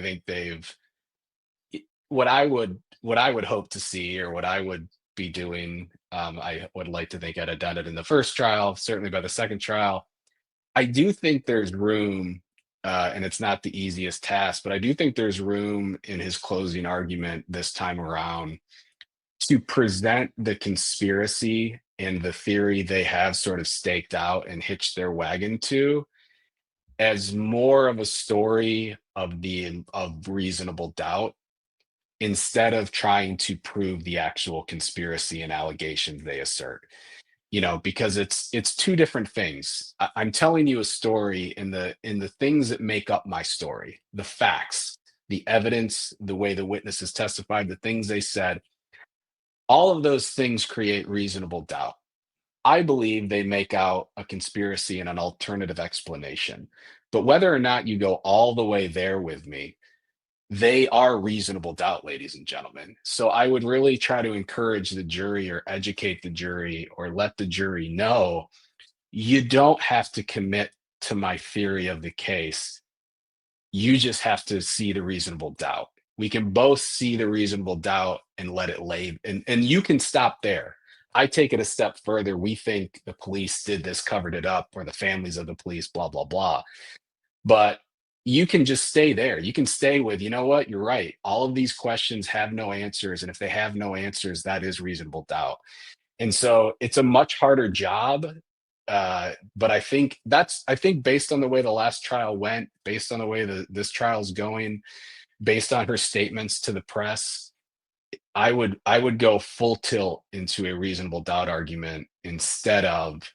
I think they've what I would hope to see, or what I would be doing, I would like to think I'd have done it in the first trial, certainly by the second trial. I do think there's room, and it's not the easiest task, but I do think there's room in his closing argument this time around to present the conspiracy and the theory they have sort of staked out and hitched their wagon to as more of a story of reasonable doubt, instead of trying to prove the actual conspiracy and allegations they assert. Because it's two different things. I'm telling you a story in the things that make up my story, the facts, the evidence, the way the witnesses testified, the things they said. All of those things create reasonable doubt. I believe they make out a conspiracy and an alternative explanation. But whether or not you go all the way there with me, they are reasonable doubt, ladies and gentlemen. So I would really try to encourage the jury, or educate the jury, or let the jury know you don't have to commit to my theory of the case. You just have to see the reasonable doubt. We can both see the reasonable doubt and let it lay, and you can stop there. I take it a step further. We think the police did this, covered it up, or the families of the police, blah, blah, blah. But you can just stay there. You can stay with, you know what, you're right. All of these questions have no answers. And if they have no answers, that is reasonable doubt. And so it's a much harder job. But I think based on the way the last trial went, based on the way this trial is going, based on her statements to the press, I would go full tilt into a reasonable doubt argument, instead of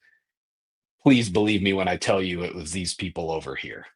please believe me when I tell you it was these people over here.